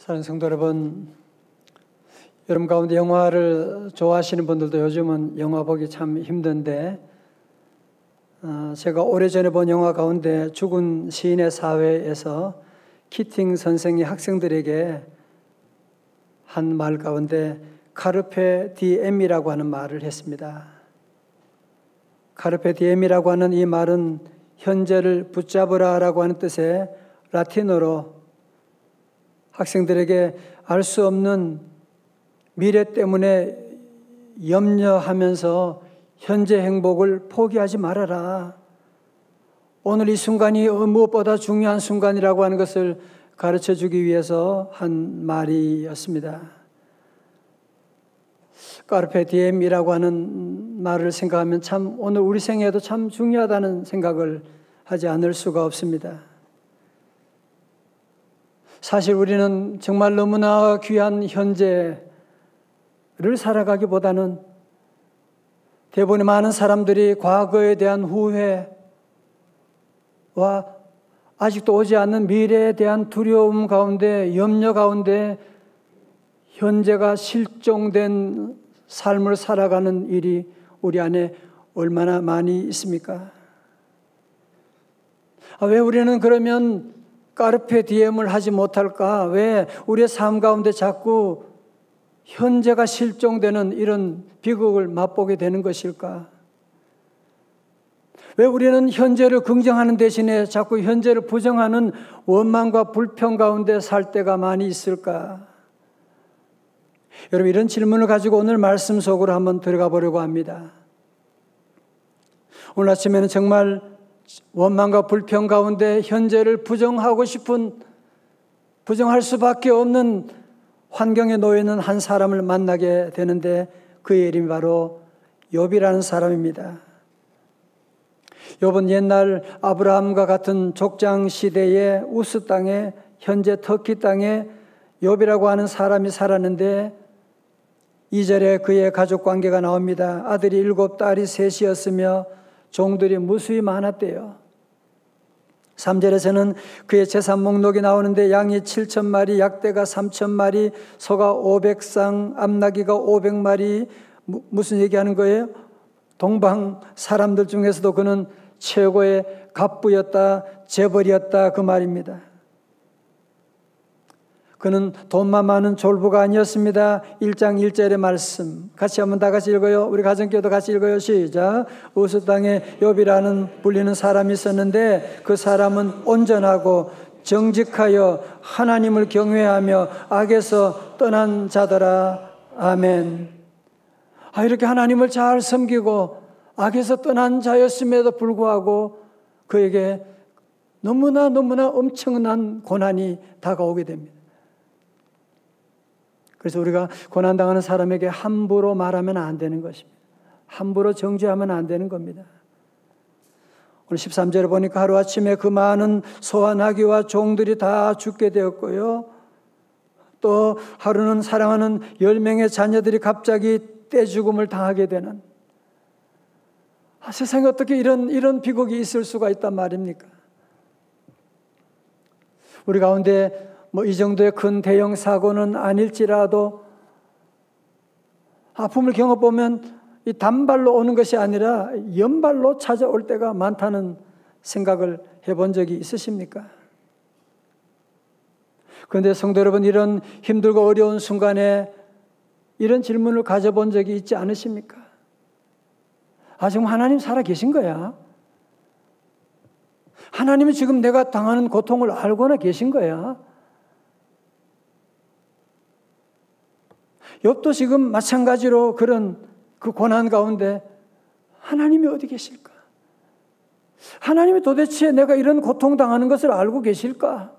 사랑하는 성도 여러분, 여러분 가운데 영화를 좋아하시는 분들도 요즘은 영화 보기 참 힘든데, 제가 오래전에 본 영화 가운데 죽은 시인의 사회에서 키팅 선생이 학생들에게 한 말 가운데 카르페 디엠이라고 하는 말을 했습니다. 카르페 디엠이라고 하는 이 말은 현재를 붙잡으라라고 하는 뜻의 라틴어로 학생들에게 알 수 없는 미래 때문에 염려하면서 현재 행복을 포기하지 말아라. 오늘 이 순간이 무엇보다 중요한 순간이라고 하는 것을 가르쳐 주기 위해서 한 말이었습니다. 카르페 디엠이라고 하는 말을 생각하면 참 오늘 우리 생애에도 참 중요하다는 생각을 하지 않을 수가 없습니다. 사실 우리는 정말 너무나 귀한 현재를 살아가기보다는 대부분의 많은 사람들이 과거에 대한 후회와 아직도 오지 않는 미래에 대한 두려움 가운데, 염려 가운데 현재가 실종된 삶을 살아가는 일이 우리 안에 얼마나 많이 있습니까? 왜 우리는 그러면 카르페 디엠을 하지 못할까? 왜 우리의 삶 가운데 자꾸 현재가 실종되는 이런 비극을 맛보게 되는 것일까? 왜 우리는 현재를 긍정하는 대신에 자꾸 현재를 부정하는 원망과 불평 가운데 살 때가 많이 있을까? 여러분, 이런 질문을 가지고 오늘 말씀 속으로 한번 들어가 보려고 합니다. 오늘 아침에는 정말 원망과 불평 가운데 현재를 부정하고 싶은, 부정할 수밖에 없는 환경에 놓여 있는 한 사람을 만나게 되는데, 그의 이름이 바로 욥이라는 사람입니다. 욥은 옛날 아브라함과 같은 족장 시대의 우스 땅에, 현재 터키 땅에 욥이라고 하는 사람이 살았는데, 2절에 그의 가족 관계가 나옵니다. 아들이 7, 딸이 3이었으며 종들이 무수히 많았대요. 3절에서는 그의 재산 목록이 나오는데 양이 7,000마리, 약대가 3,000마리, 소가 500쌍, 암나귀가 500마리. 무슨 얘기하는 거예요? 동방 사람들 중에서도 그는 최고의 갑부였다, 재벌이었다, 그 말입니다. 그는 돈만 많은 졸부가 아니었습니다. 1장 1절의 말씀 같이 한번 다 같이 읽어요. 우리 가정교도 같이 읽어요. 시작. 우스 땅에 욥이라는 불리는 사람이 있었는데 그 사람은 온전하고 정직하여 하나님을 경외하며 악에서 떠난 자더라. 아멘. 이렇게 하나님을 잘 섬기고 악에서 떠난 자였음에도 불구하고 그에게 너무나 엄청난 고난이 다가오게 됩니다. 그래서 우리가 고난당하는 사람에게 함부로 말하면 안 되는 것입니다. 함부로 정죄하면 안 되는 겁니다. 오늘 13절에 보니까 하루아침에 그 많은 소와 나귀와 종들이 다 죽게 되었고요. 또 하루는 사랑하는 10명의 자녀들이 갑자기 떼죽음을 당하게 되는, 세상에 어떻게 이런 비극이 있을 수가 있단 말입니까? 우리 가운데 이 정도의 큰 대형 사고는 아닐지라도 아픔을 경험해보면 이 단발로 오는 것이 아니라 연발로 찾아올 때가 많다는 생각을 해본 적이 있으십니까? 그런데 성도 여러분, 이런 힘들고 어려운 순간에 이런 질문을 가져본 적이 있지 않으십니까? 지금 하나님 살아 계신 거야? 하나님이 지금 내가 당하는 고통을 알고나 계신 거야? 욥도 지금 마찬가지로 그런 그 고난 가운데 하나님이 어디 계실까? 하나님이 도대체 내가 이런 고통당하는 것을 알고 계실까?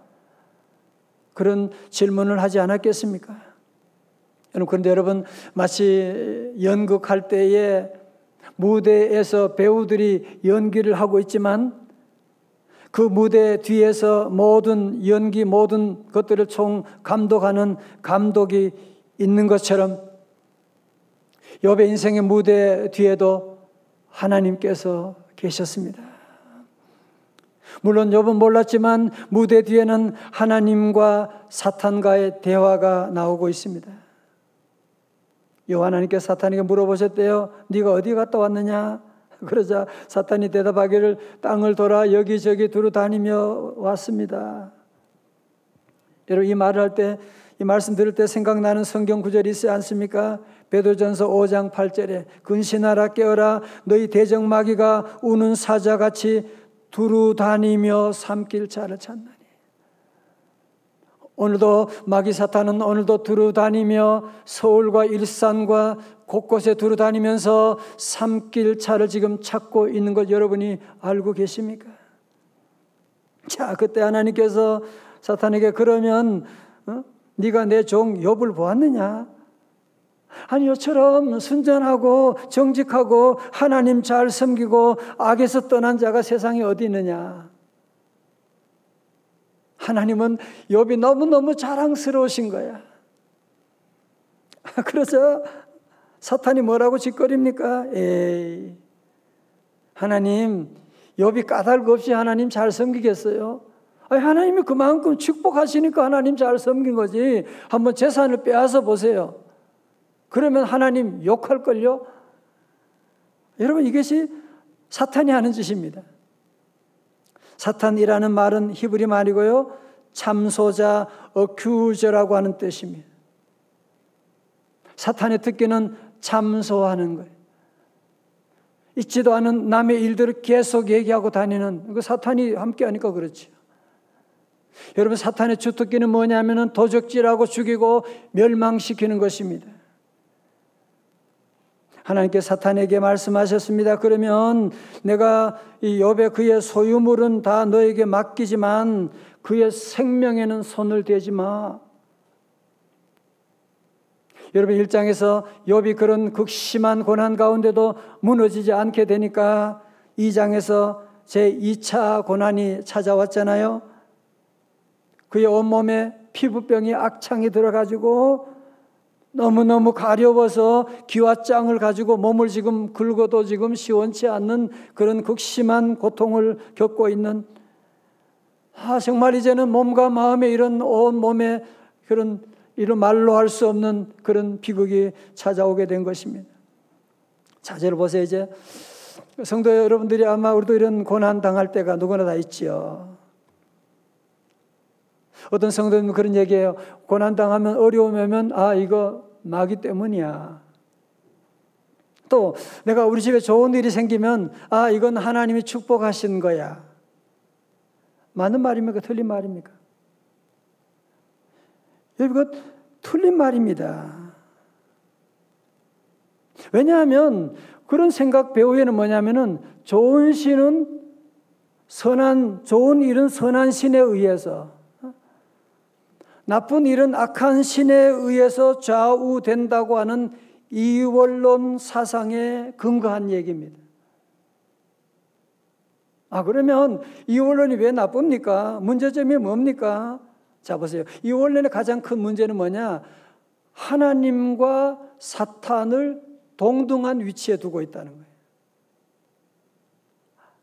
그런 질문을 하지 않았겠습니까? 그런데 여러분, 마치 연극할 때에 무대에서 배우들이 연기를 하고 있지만 그 무대 뒤에서 모든 연기, 모든 것들을 총 감독하는 감독이 있는 것처럼 욥의 인생의 무대 뒤에도 하나님께서 계셨습니다. 물론 욥은 몰랐지만 무대 뒤에는 하나님과 사탄과의 대화가 나오고 있습니다. 하나님께 사탄에게 물어보셨대요. 네가 어디 갔다 왔느냐? 그러자 사탄이 대답하기를 땅을 돌아 여기저기 두루 다니며 왔습니다. 여러분, 이 말을 할 때, 이 말씀 들을 때 생각나는 성경 구절이 있지 않습니까? 베드로전서 5장 8절에 근신하라 깨어라 너희 대적마귀가 우는 사자같이 두루 다니며 삼킬 자를 찾나니. 오늘도 마귀 사탄은 오늘도 두루 다니며 서울과 일산과 곳곳에 두루 다니면서 삼킬 차를 지금 찾고 있는 것 여러분이 알고 계십니까? 자, 그때 하나님께서 사탄에게 그러면 네가 내 종 욥을 보았느냐? 아니, 이처럼 순전하고 정직하고 하나님 잘 섬기고 악에서 떠난 자가 세상에 어디 있느냐? 하나님은 욥이 너무너무 자랑스러우신 거야. 그래서 사탄이 뭐라고 짓거립니까? 에이, 하나님, 욥이 까닭 없이 하나님 잘 섬기겠어요? 아니, 하나님이 그만큼 축복하시니까 하나님 잘 섬긴 거지. 한번 재산을 빼앗아 보세요. 그러면 하나님 욕할걸요? 여러분, 이것이 사탄이 하는 짓입니다. 사탄이라는 말은 히브리 말이고요, 참소자, 어큐저라고 하는 뜻입니다. 사탄의 특기는 참소하는 거예요. 있지도 않은 남의 일들을 계속 얘기하고 다니는, 그 사탄이 함께하니까 그렇죠. 여러분, 사탄의 주특기는 뭐냐면은 도적질하고 죽이고 멸망시키는 것입니다. 하나님께 사탄에게 말씀하셨습니다. 그러면 내가 이 욥의 그의 소유물은 다 너에게 맡기지만 그의 생명에는 손을 대지 마. 여러분, 1장에서 욥이 그런 극심한 고난 가운데도 무너지지 않게 되니까 2장에서 제2차 고난이 찾아왔잖아요. 그의 온몸에 피부병이 악창이 들어가지고 너무너무 가려워서 기와장을 가지고 몸을 지금 긁어도 지금 시원치 않는 그런 극심한 고통을 겪고 있는, 정말 이제는 몸과 마음에 이런 온몸에 그런 이런 말로 할 수 없는 그런 비극이 찾아오게 된 것입니다. 자제를 보세요. 이제 성도 여러분들이 아마 우리도 이런 고난 당할 때가 누구나 다 있지요. 어떤 성도는 그런 얘기해요. 고난 당하면, 어려움이 오면 이거 마귀 때문이야. 또 내가 우리 집에 좋은 일이 생기면 이건 하나님이 축복하신 거야. 맞는 말입니까? 틀린 말입니까? 이거 틀린 말입니다. 왜냐하면 그런 생각 배후에는 뭐냐면은 좋은 신은 좋은 일은 선한 신에 의해서, 나쁜 일은 악한 신에 의해서 좌우된다고 하는 이원론 사상에 근거한 얘기입니다. 그러면 이원론이 왜 나쁩니까? 문제점이 뭡니까? 자, 보세요. 이원론의 가장 큰 문제는 뭐냐? 하나님과 사탄을 동등한 위치에 두고 있다는 거예요.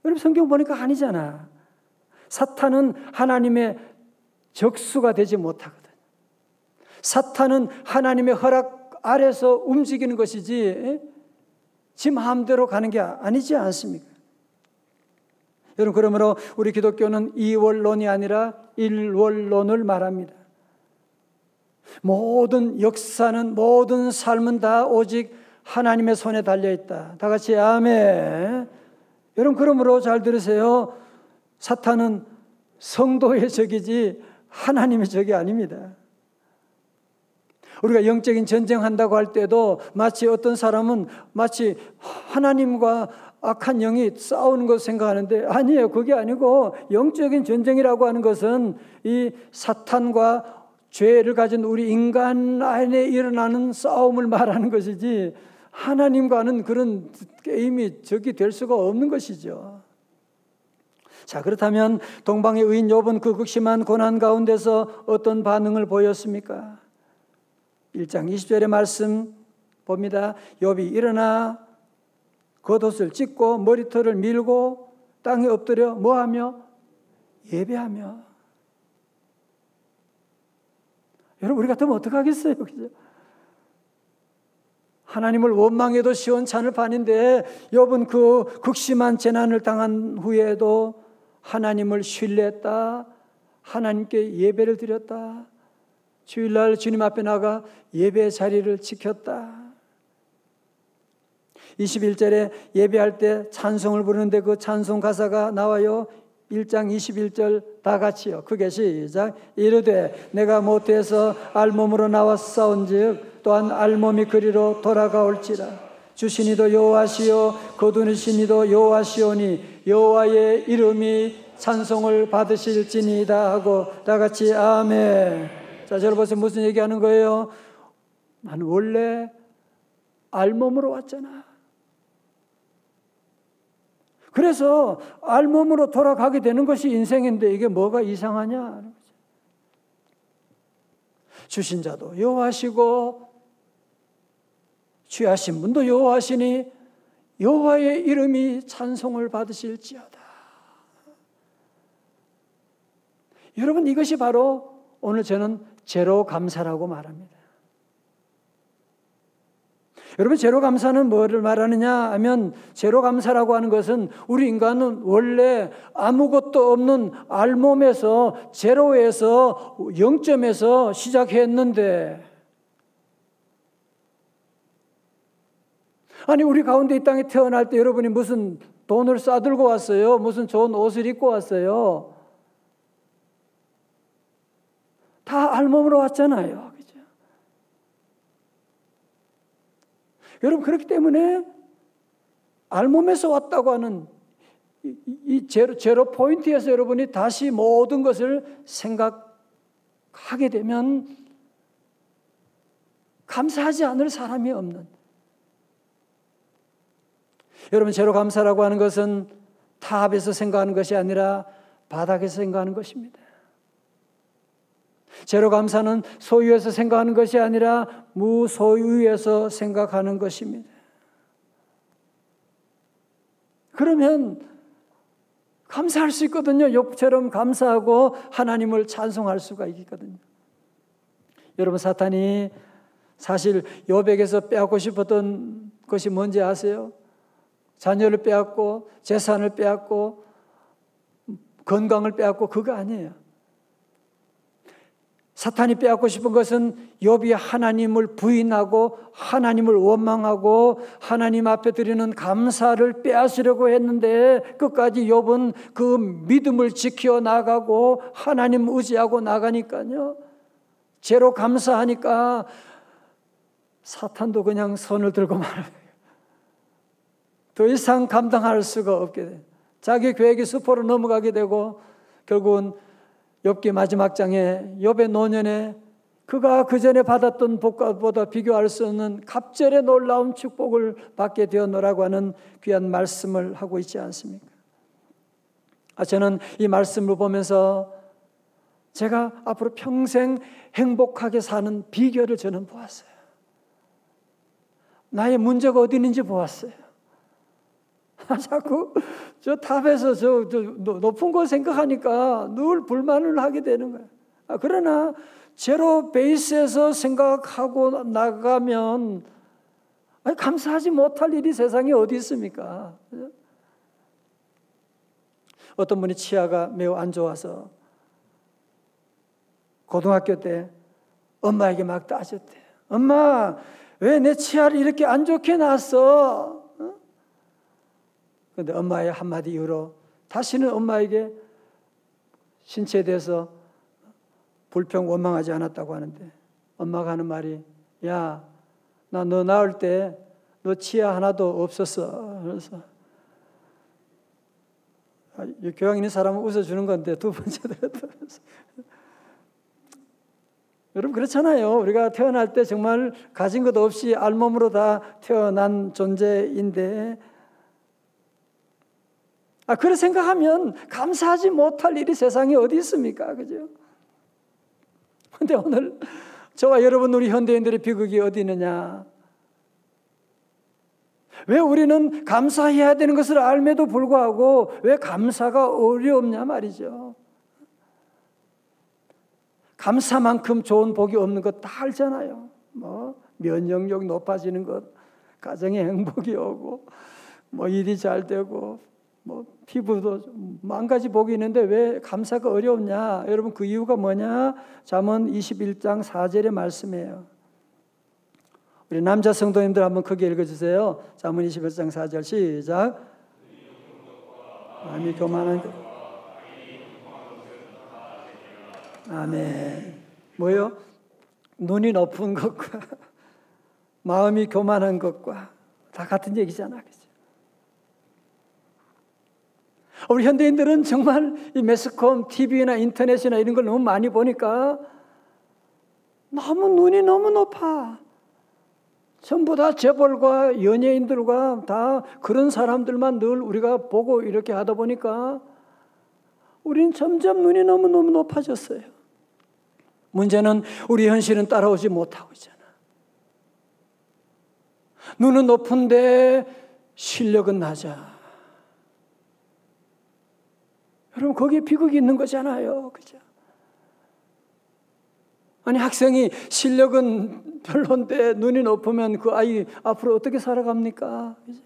여러분, 성경 보니까 아니잖아. 사탄은 하나님의 적수가 되지 못하거든. 사탄은 하나님의 허락 아래서 움직이는 것이지 지 마음대로 가는 게 아니지 않습니까? 여러분, 그러므로 우리 기독교는 이원론이 아니라 일원론을 말합니다. 모든 역사는, 모든 삶은 다 오직 하나님의 손에 달려있다. 다 같이 아멘. 여러분, 그러므로 잘 들으세요. 사탄은 성도의 적이지 하나님의 적이 아닙니다. 우리가 영적인 전쟁한다고 할 때도 마치 어떤 사람은 마치 하나님과 악한 영이 싸우는 것을 생각하는데, 아니에요. 그게 아니고 영적인 전쟁이라고 하는 것은 이 사탄과 죄를 가진 우리 인간 안에 일어나는 싸움을 말하는 것이지 하나님과는 그런 게임이 적이 될 수가 없는 것이죠. 자, 그렇다면 동방의 의인 욥은 그 극심한 고난 가운데서 어떤 반응을 보였습니까? 1장 20절의 말씀 봅니다. 욥이 일어나 겉옷을 찢고 머리털을 밀고 땅에 엎드려 뭐하며? 예배하며. 여러분, 우리 같으면 어떡하겠어요? 그죠? 하나님을 원망해도 시원찮을 판인데 욥은 그 극심한 재난을 당한 후에도 하나님을 신뢰했다. 하나님께 예배를 드렸다. 주일날 주님 앞에 나가 예배 자리를 지켰다. 21절에 예배할 때 찬송을 부르는데 그 찬송 가사가 나와요. 1장 21절 다 같이요. 크게 시작. 이르되 내가 모태에서 알몸으로 나왔사온즉 또한 알몸이 그리로 돌아가올지라. 주시니도 여호와시요 거두시니도 여호와시오니 여호와의 이름이 찬송을 받으실지니이다 하고 다 같이 아멘. 자, 여러분 무슨 얘기하는 거예요? 나는 원래 알몸으로 왔잖아. 그래서 알몸으로 돌아가게 되는 것이 인생인데 이게 뭐가 이상하냐? 주신 자도 여호와시고 취하신 분도 여호와시니 여호와의 이름이 찬송을 받으실지어다. 여러분, 이것이 바로 오늘 저는 제로 감사라고 말합니다. 여러분, 제로 감사는 뭐를 말하느냐 하면 제로 감사라고 하는 것은 우리 인간은 원래 아무것도 없는 알몸에서 제로에서 0점에서 시작했는데, 아니 우리 가운데 이 땅에 태어날 때 여러분이 무슨 돈을 싸들고 왔어요? 무슨 좋은 옷을 입고 왔어요? 다 알몸으로 왔잖아요. 그죠? 여러분, 그렇기 때문에 알몸에서 왔다고 하는 이 제로 포인트에서 여러분이 다시 모든 것을 생각하게 되면 감사하지 않을 사람이 없는. 여러분, 제로 감사라고 하는 것은 탑에서 생각하는 것이 아니라 바닥에서 생각하는 것입니다. 제로 감사는 소유에서 생각하는 것이 아니라 무소유에서 생각하는 것입니다. 그러면 감사할 수 있거든요. 욥처럼 감사하고 하나님을 찬송할 수가 있거든요. 여러분, 사탄이 사실 욥에게서 빼앗고 싶었던 것이 뭔지 아세요? 자녀를 빼앗고 재산을 빼앗고 건강을 빼앗고 그거 아니에요. 사탄이 빼앗고 싶은 것은 욥이 하나님을 부인하고 하나님을 원망하고 하나님 앞에 드리는 감사를 빼앗으려고 했는데 끝까지 욥은 그 믿음을 지켜 나가고 하나님 의지하고 나가니까요. 제로 감사하니까 사탄도 그냥 손을 들고 말아요. 더 이상 감당할 수가 없게 돼요. 자기 계획이 수포로 넘어가게 되고 결국은 욥기 마지막 장에 욥의 노년에 그가 그전에 받았던 복보다 비교할 수 없는 갑절의 놀라운 축복을 받게 되었노라고 하는 귀한 말씀을 하고 있지 않습니까? 저는 이 말씀을 보면서 제가 앞으로 평생 행복하게 사는 비결을 저는 보았어요. 나의 문제가 어디 있는지 보았어요. 자꾸 저 탑에서 저 높은 거 생각하니까 늘 불만을 하게 되는 거예요. 그러나 제로 베이스에서 생각하고 나가면 감사하지 못할 일이 세상에 어디 있습니까? 어떤 분이 치아가 매우 안 좋아서 고등학교 때 엄마에게 막 따졌대. 엄마, 왜 내 치아를 이렇게 안 좋게 낳았어? 그런데 엄마의 한마디 이후로 다시는 엄마에게 신체에 대해서 불평 원망하지 않았다고 하는데 엄마가 하는 말이 야, 나 너 낳을 때 너 치아 하나도 없었어. 그래서 교양 있는 사람은 웃어주는 건데 두 번째 들었다면서. 여러분 그렇잖아요. 우리가 태어날 때 정말 가진 것 없이 알몸으로 다 태어난 존재인데 그렇게 생각하면 감사하지 못할 일이 세상에 어디 있습니까? 그죠? 그런데 오늘 저와 여러분 우리 현대인들의 비극이 어디 있느냐? 왜 우리는 감사해야 되는 것을 알면도 불구하고 왜 감사가 어렵냐 말이죠. 감사만큼 좋은 복이 없는 것 다 알잖아요. 면역력 높아지는 것, 가정에 행복이 오고, 일이 잘 되고, 피부도 만 가지 복이 있는데 왜 감사가 어렵냐? 여러분 그 이유가 뭐냐? 잠언 21장 4절의 말씀이에요. 우리 남자 성도님들 한번 크게 읽어주세요. 잠언 21장 4절 시작. 마음이 교만한 것. 아멘. 뭐요? 눈이 높은 것과 마음이 교만한 것과 다 같은 얘기잖아. 그죠? 우리 현대인들은 정말 이 매스컴, TV나 인터넷이나 이런 걸 너무 많이 보니까 눈이 너무 높아. 전부 다 재벌과 연예인들과 다 그런 사람들만 늘 우리가 보고 이렇게 하다 보니까 우리는 점점 눈이 너무너무 높아졌어요. 문제는 우리 현실은 따라오지 못하고 있잖아. 눈은 높은데 실력은 낮아. 여러분 거기에 비극이 있는 거잖아요. 그죠? 아니 학생이 실력은 별론데 눈이 높으면 그 아이 앞으로 어떻게 살아갑니까? 그죠?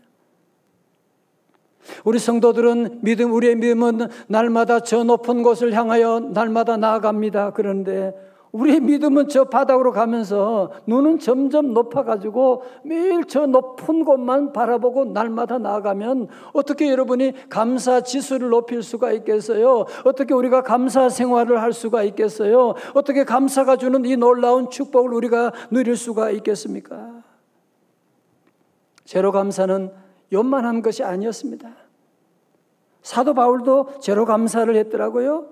우리 성도들은 우리의 믿음은 날마다 저 높은 곳을 향하여 날마다 나아갑니다. 그런데 우리의 믿음은 저 바닥으로 가면서 눈은 점점 높아가지고 매일 저 높은 곳만 바라보고 날마다 나아가면 어떻게 여러분이 감사 지수를 높일 수가 있겠어요? 어떻게 우리가 감사 생활을 할 수가 있겠어요? 어떻게 감사가 주는 이 놀라운 축복을 우리가 누릴 수가 있겠습니까? 제로 감사는 요만한 것이 아니었습니다. 사도 바울도 제로 감사를 했더라고요.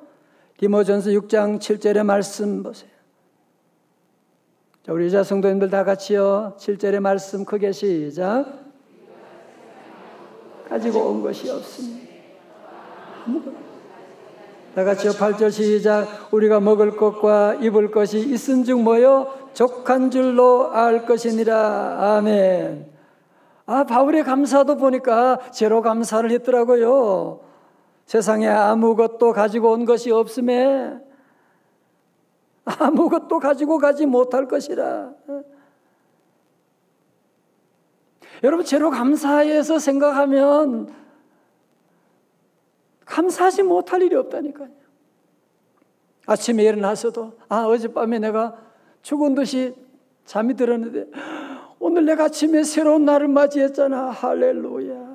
디모전서 6장 7절의 말씀 보세요. 자, 우리 여자 성도님들 다 같이요. 7절의 말씀 크게 시작. 가지고 온 것이 없습니다. 다 같이요. 8절 시작. 우리가 먹을 것과 입을 것이 있은즉 뭐요? 족한 줄로 알 것이니라. 아멘. 바울의 감사도 보니까 제로 감사를 했더라고요. 세상에 아무것도 가지고 온 것이 없음에 아무것도 가지고 가지 못할 것이라. 여러분 제로 감사해서 생각하면 감사하지 못할 일이 없다니까요. 아침에 일어나서도 어젯밤에 내가 죽은 듯이 잠이 들었는데 오늘 내가 아침에 새로운 날을 맞이했잖아. 할렐루야.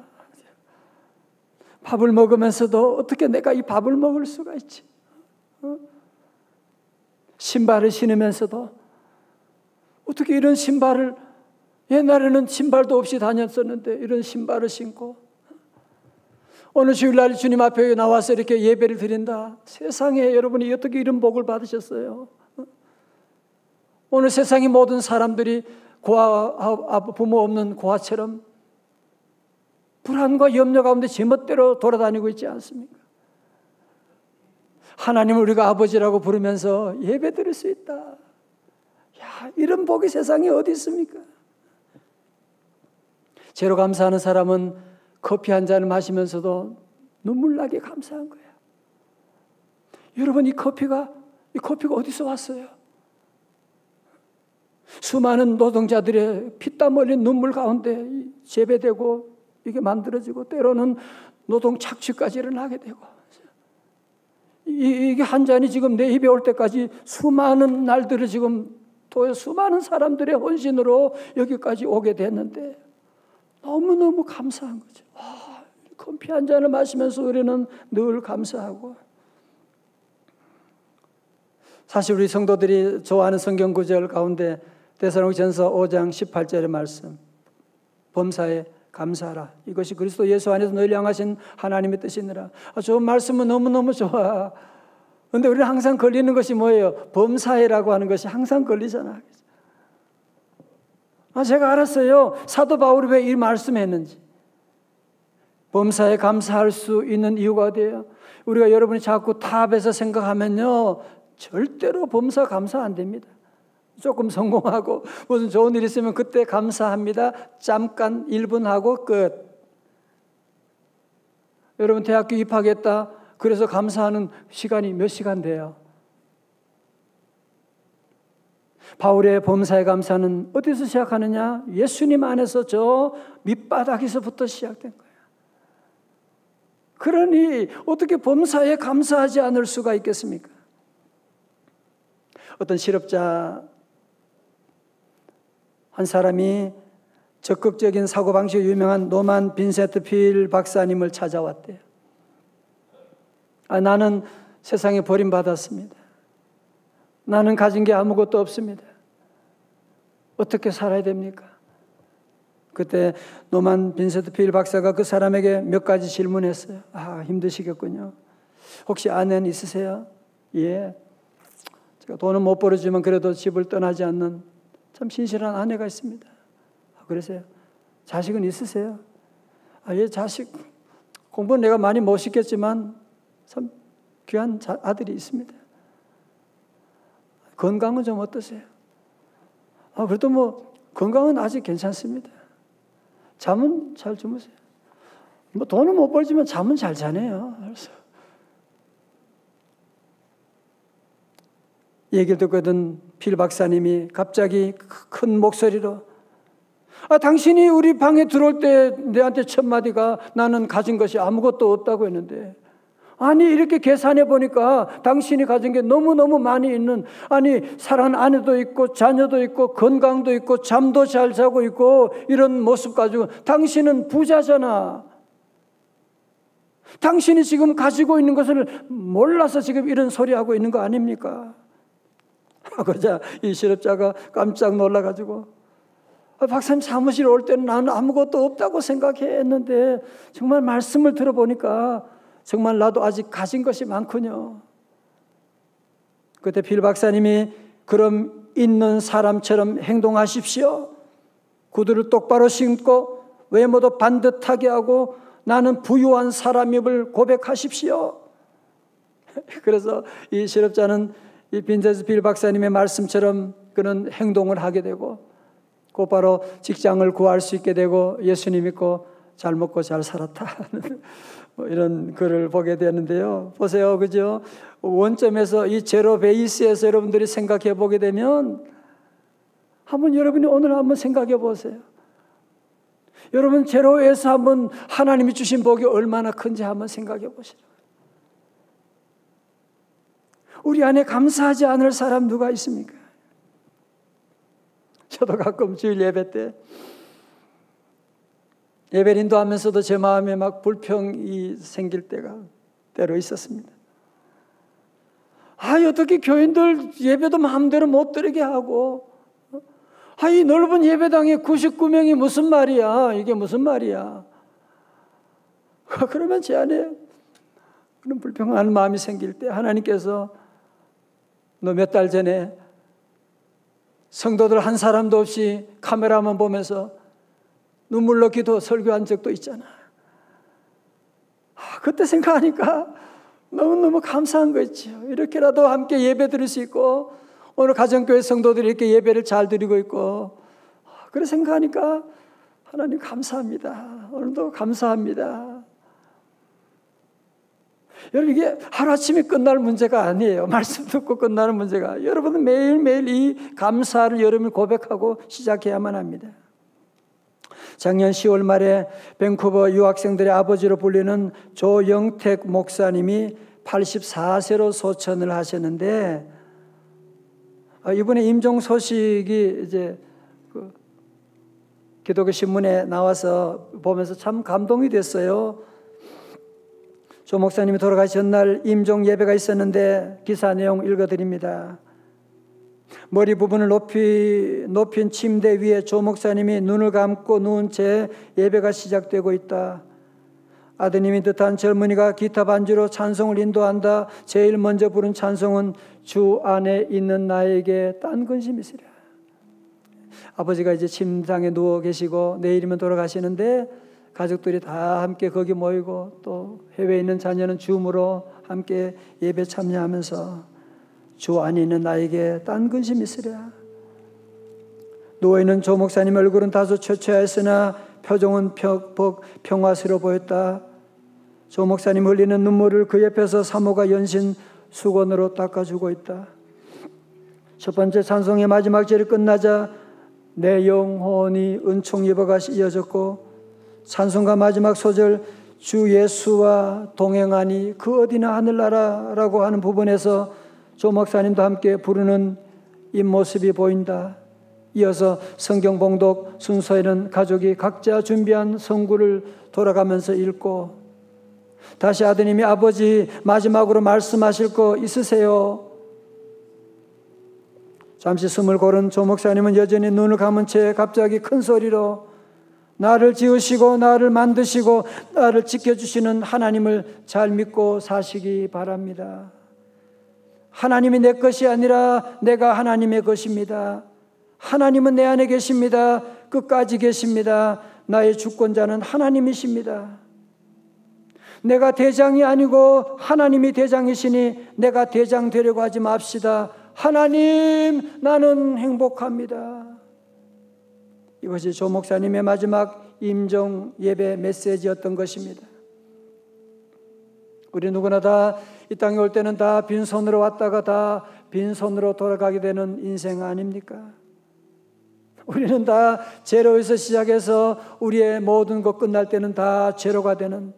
밥을 먹으면서도 어떻게 내가 이 밥을 먹을 수가 있지? 신발을 신으면서도 어떻게 이런 신발을, 옛날에는 신발도 없이 다녔었는데 이런 신발을 신고 오늘 주일날 주님 앞에 나와서 이렇게 예배를 드린다. 세상에 여러분이 어떻게 이런 복을 받으셨어요? 오늘 세상의 모든 사람들이 부모 없는 고아처럼 불안과 염려 가운데 제멋대로 돌아다니고 있지 않습니까? 하나님을 우리가 아버지라고 부르면서 예배 드릴 수 있다. 야, 이런 복이 세상에 어디 있습니까? 제로 감사하는 사람은 커피 한 잔을 마시면서도 눈물 나게 감사한 거예요. 여러분 이 커피가 어디서 왔어요? 수많은 노동자들의 피땀 흘린 눈물 가운데 재배되고 이게 만들어지고 때로는 노동 착취까지 일어나게 되고 이게 한 잔이 지금 내 입에 올 때까지 수많은 날들을 지금 또 수많은 사람들의 헌신으로 여기까지 오게 됐는데 너무너무 감사한 거죠. 커피 한 잔을 마시면서 우리는 늘 감사하고 사실 우리 성도들이 좋아하는 성경 구절 가운데 데살로니가전서 5장 18절의 말씀 범사에 감사하라. 이것이 그리스도 예수 안에서 너희를 향하신 하나님의 뜻이니라. 저 말씀은 너무너무 좋아. 그런데 우리는 항상 걸리는 것이 뭐예요? 범사에라고 하는 것이 항상 걸리잖아. 제가 알았어요. 사도 바울이 왜 이 말씀했는지. 범사에 감사할 수 있는 이유가 어디예요? 우리가 여러분이 자꾸 타협해서 생각하면요 절대로 범사 감사 안 됩니다. 조금 성공하고 무슨 좋은 일 있으면 그때 감사합니다. 잠깐 1분 하고 끝. 여러분 대학교 입학했다. 그래서 감사하는 시간이 몇 시간 돼요? 바울의 범사에 감사는 어디서 시작하느냐? 예수님 안에서 저 밑바닥에서부터 시작된 거예요. 그러니 어떻게 범사에 감사하지 않을 수가 있겠습니까? 어떤 실업자 한 사람이 적극적인 사고방식이 유명한 노만 빈센트 필 박사님을 찾아왔대요. 나는 세상에 버림받았습니다. 나는 가진 게 아무것도 없습니다. 어떻게 살아야 됩니까? 그때 노만 빈센트 필 박사가 그 사람에게 몇 가지 질문했어요. 힘드시겠군요. 혹시 아내는 있으세요? 예. 제가 돈은 못 벌어주면 그래도 집을 떠나지 않는 참 신실한 아내가 있습니다. 그러세요? 자식은 있으세요? 예, 자식 공부는 내가 많이 못 시켰지만 참 귀한 아들이 있습니다. 건강은 좀 어떠세요? 그래도 뭐 건강은 아직 괜찮습니다. 잠은 잘 주무세요? 뭐 돈은 못 벌지만 잠은 잘 자네요. 그래서 얘기를 듣거든 필 박사님이 갑자기 큰 목소리로 당신이 우리 방에 들어올 때 내한테 첫 마디가 나는 가진 것이 아무것도 없다고 했는데 아니 이렇게 계산해 보니까 당신이 가진 게 너무너무 많이 있는 사랑하는 아내도 있고 자녀도 있고 건강도 있고 잠도 잘 자고 있고 이런 모습 가지고 당신은 부자잖아. 당신이 지금 가지고 있는 것을 몰라서 지금 이런 소리 하고 있는 거 아닙니까? 그러자 이 실업자가 깜짝 놀라가지고 박사님 사무실 올 때는 나는 아무것도 없다고 생각했는데 정말 말씀을 들어보니까 정말 나도 아직 가진 것이 많군요. 그때 필 박사님이 그럼 있는 사람처럼 행동하십시오. 구두를 똑바로 신고 외모도 반듯하게 하고 나는 부유한 사람임을 고백하십시오. 그래서 이 실업자는 이 빈센트 필 박사님의 말씀처럼 그런 행동을 하게 되고 곧바로 직장을 구할 수 있게 되고 예수님 믿고 잘 먹고 잘 살았다 뭐 이런 글을 보게 되는데요. 보세요, 그죠? 원점에서 이 제로 베이스에서 여러분들이 생각해 보게 되면 여러분이 오늘 한번 생각해 보세요. 여러분 제로에서 한번 하나님이 주신 복이 얼마나 큰지 한번 생각해 보시죠. 우리 안에 감사하지 않을 사람 누가 있습니까? 저도 가끔 주일 예배 때 예배를 인도하면서도 제 마음에 막 불평이 생길 때가 때로 있었습니다. 어떻게 교인들 예배도 마음대로 못 드리게 하고 이 넓은 예배당에 99명이 무슨 말이야? 이게 무슨 말이야? 그러면 제 안에 그런 불평하는 마음이 생길 때 하나님께서 너 몇 달 전에 성도들 한 사람도 없이 카메라만 보면서 눈물로 기도 설교한 적도 있잖아. 그때 생각하니까 너무너무 감사한 거 있죠. 이렇게라도 함께 예배 드릴 수 있고 오늘 가정교회 성도들이 이렇게 예배를 잘 드리고 있고 그래 생각하니까 하나님 감사합니다. 오늘도 감사합니다. 여러분 이게 하루아침에 끝날 문제가 아니에요. 말씀 듣고 끝나는 문제가 여러분은 매일매일 이 감사를 여러분이 고백하고 시작해야만 합니다. 작년 10월 말에 밴쿠버 유학생들의 아버지로 불리는 조영택 목사님이 84세로 소천을 하셨는데 이번에 임종 소식이 이제 기독교 신문에 나와서 보면서 참 감동이 됐어요. 조 목사님이 돌아가신 날 임종 예배가 있었는데 기사 내용 읽어드립니다. 머리 부분을 높인 침대 위에 조 목사님이 눈을 감고 누운 채 예배가 시작되고 있다. 아드님인 듯한 젊은이가 기타 반주로 찬송을 인도한다. 제일 먼저 부른 찬송은 주 안에 있는 나에게 딴 근심이시라. 아버지가 이제 침상에 누워 계시고 내일이면 돌아가시는데 가족들이 다 함께 거기 모이고 또 해외에 있는 자녀는 줌으로 함께 예배 참여하면서 주 안에 있는 나에게 딴 근심이 있으랴. 누워있는 조 목사님 얼굴은 다소 초췌했으나 표정은 평화스러워 보였다. 조 목사님 흘리는 눈물을 그 옆에서 사모가 연신 수건으로 닦아주고 있다. 첫 번째 찬송의 마지막 절이 끝나자 내 영혼이 은총 입어가 이어졌고, 찬송가 마지막 소절 주 예수와 동행하니 그 어디나 하늘나라라고 하는 부분에서 조 목사님도 함께 부르는 이 모습이 보인다. 이어서 성경 봉독 순서에는 가족이 각자 준비한 성구를 돌아가면서 읽고, 다시 아드님이 아버지 마지막으로 말씀하실 거 있으세요? 잠시 숨을 고른 조 목사님은 여전히 눈을 감은 채 갑자기 큰 소리로 나를 지으시고 나를 만드시고 나를 지켜주시는 하나님을 잘 믿고 사시기 바랍니다. 하나님이 내 것이 아니라 내가 하나님의 것입니다. 하나님은 내 안에 계십니다. 끝까지 계십니다. 나의 주권자는 하나님이십니다. 내가 대장이 아니고 하나님이 대장이시니 내가 대장 되려고 하지 맙시다. 하나님, 나는 행복합니다. 이것이 조 목사님의 마지막 임종 예배 메시지였던 것입니다. 우리 누구나 다 이 땅에 올 때는 다 빈손으로 왔다가 다 빈손으로 돌아가게 되는 인생 아닙니까? 우리는 다 제로에서 시작해서 우리의 모든 것 끝날 때는 다 제로가 되는,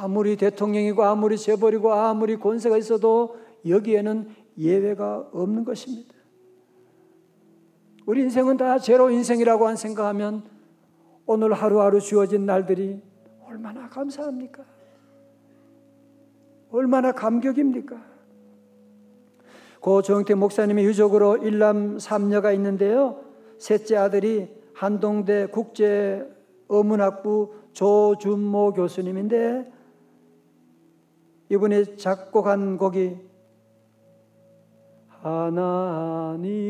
아무리 대통령이고 아무리 재벌이고 아무리 권세가 있어도 여기에는 예외가 없는 것입니다. 우리 인생은 다 제로 인생이라고 생각하면 오늘 하루하루 주어진 날들이 얼마나 감사합니까? 얼마나 감격입니까? 고 조영태 목사님의 유족으로 일남 삼녀가 있는데요, 셋째 아들이 한동대 국제어문학부 조준모 교수님인데, 이분이 작곡한 곡이 하나님은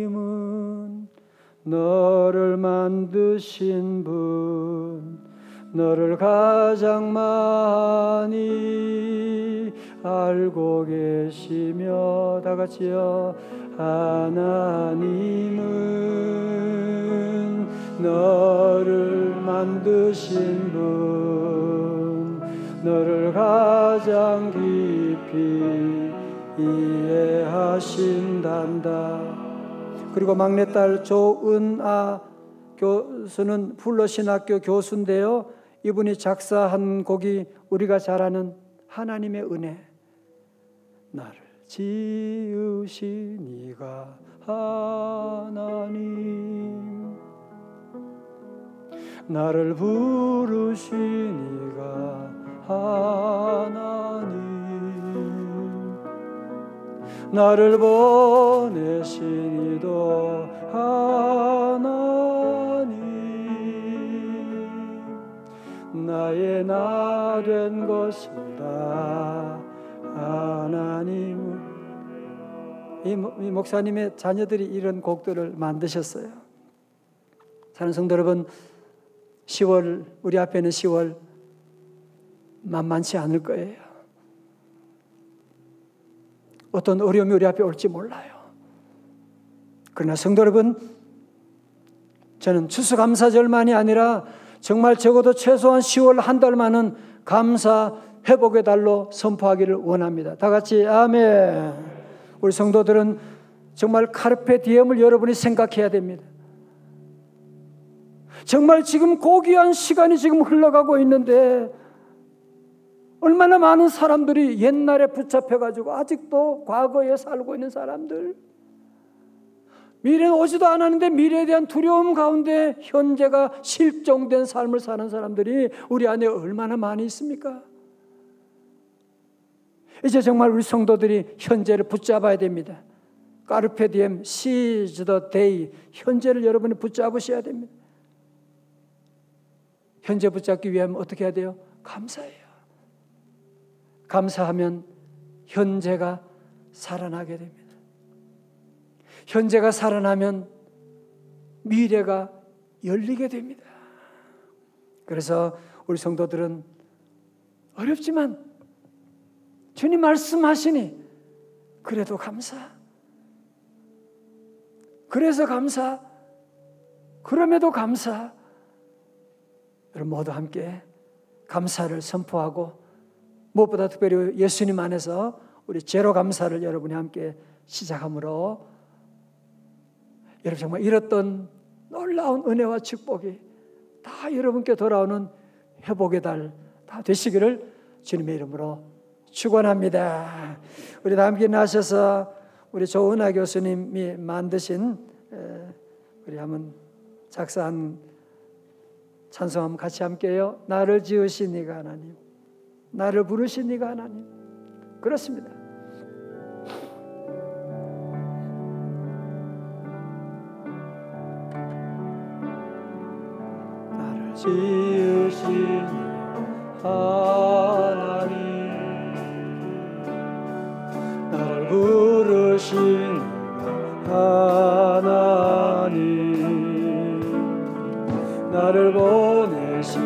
너를 만드신 분, 너를 가장 많이 알고 계시며, 다 같이요. 하나님은 너를 만드신 분, 너를 가장 깊이 이해하신단다. 그리고 막내딸 조은아 교수는 풀러신학교 교수인데요, 이분이 작사한 곡이 우리가 잘 아는 하나님의 은혜. 나를 지으신 이가 하나님, 나를 부르신 이가 하나님, 나를 보내신 이도 하나님, 나의 나 된 것이다 하나님. 이 목사님의 자녀들이 이런 곡들을 만드셨어요. 사랑하는 성도 여러분, 10월, 우리 앞에는 10월 만만치 않을 거예요. 어떤 어려움이 우리 앞에 올지 몰라요. 그러나 성도 여러분, 저는 추수감사절만이 아니라 정말 적어도 최소한 10월 한 달만은 감사 회복의 달로 선포하기를 원합니다. 다 같이 아멘. 우리 성도들은 정말 카르페 디엠을 여러분이 생각해야 됩니다. 정말 지금 고귀한 시간이 지금 흘러가고 있는데 얼마나 많은 사람들이 옛날에 붙잡혀가지고 아직도 과거에 살고 있는 사람들, 미래는 오지도 않았는데 미래에 대한 두려움 가운데 현재가 실종된 삶을 사는 사람들이 우리 안에 얼마나 많이 있습니까? 이제 정말 우리 성도들이 현재를 붙잡아야 됩니다. 까르페 디엠, seize the day. 현재를 여러분이 붙잡으셔야 됩니다. 현재 붙잡기 위하면 어떻게 해야 돼요? 감사해요. 감사하면 현재가 살아나게 됩니다. 현재가 살아나면 미래가 열리게 됩니다. 그래서 우리 성도들은 어렵지만 주님 말씀하시니 그래도 감사, 그래서 감사, 그럼에도 감사. 여러분 모두 함께 감사를 선포하고 무엇보다 특별히 예수님 안에서 우리 제로 감사를 여러분이 함께 시작함으로 여러분 정말 잃었던 놀라운 은혜와 축복이 다 여러분께 돌아오는 회복의 달 다 되시기를 주님의 이름으로 축원합니다. 우리 다 함께 나셔서 우리 조은하 교수님이 만드신 우리 한번 작사한 찬송 한번 같이 함께해요. 나를 지으신 이가 하나님, 나를 부르신 이가 하나님. 그렇습니다. 나를 지으신 하나님, 나를 부르신 하나님, 나를 보내신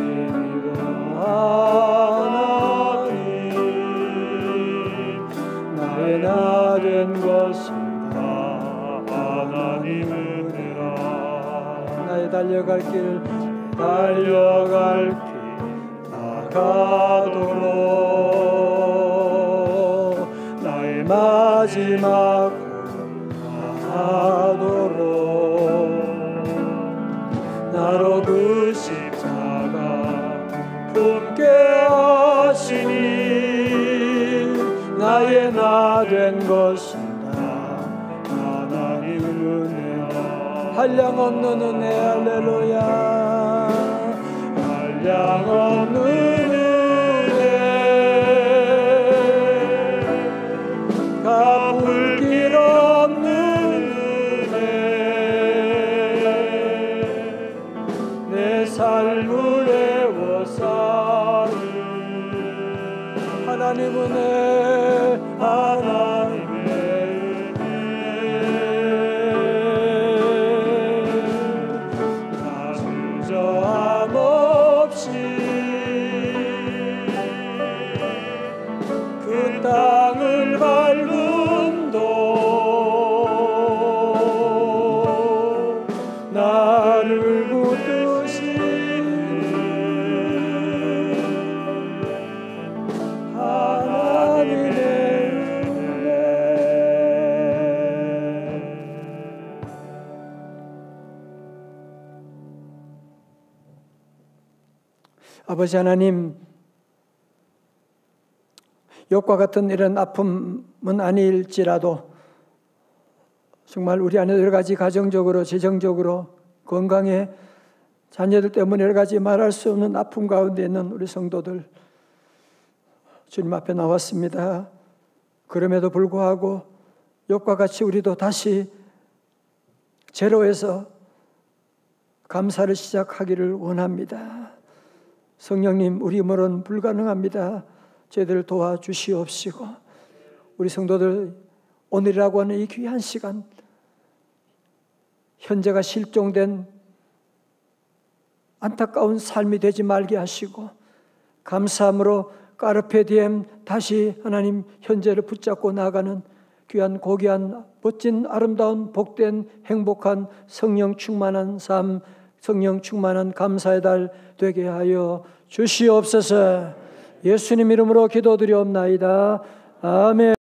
하나님, 나의 나 된 것은 다 하나님 은혜라. 나의 달려갈 길 나가도록 나의 마지막은 하도록 나로 그 십자가 품게 하시니 나의 나 된 것은 다 하나님 은혜라. 한량 없는 은혜 할렐루야. 한량 없는 은혜 갚을 길 없는 은혜 내 삶을 애워싸는 하나님 은혜 하나님의 은혜 나 주저함 없이 그 땅을 밟음도 나를 붙드시는 하나님의 은혜. 아버지 하나님, 욕과 같은 이런 아픔은 아닐지라도 정말 우리 안에 여러 가지 가정적으로 재정적으로 건강에 자녀들 때문에 여러 가지 말할 수 없는 아픔 가운데 있는 우리 성도들 주님 앞에 나왔습니다. 그럼에도 불구하고 욕과 같이 우리도 다시 제로에서 감사를 시작하기를 원합니다. 성령님, 우리 힘으로는 불가능합니다. 저희들을 도와주시옵시고 우리 성도들 오늘이라고 하는 이 귀한 시간 현재가 실종된 안타까운 삶이 되지 말게 하시고 감사함으로 까르페 디엠 다시 하나님 현재를 붙잡고 나아가는 귀한 고귀한 멋진 아름다운 복된 행복한 성령 충만한 삶 성령 충만한 감사의 달 되게 하여 주시옵소서. 예수님 이름으로 기도드리옵나이다. 아멘.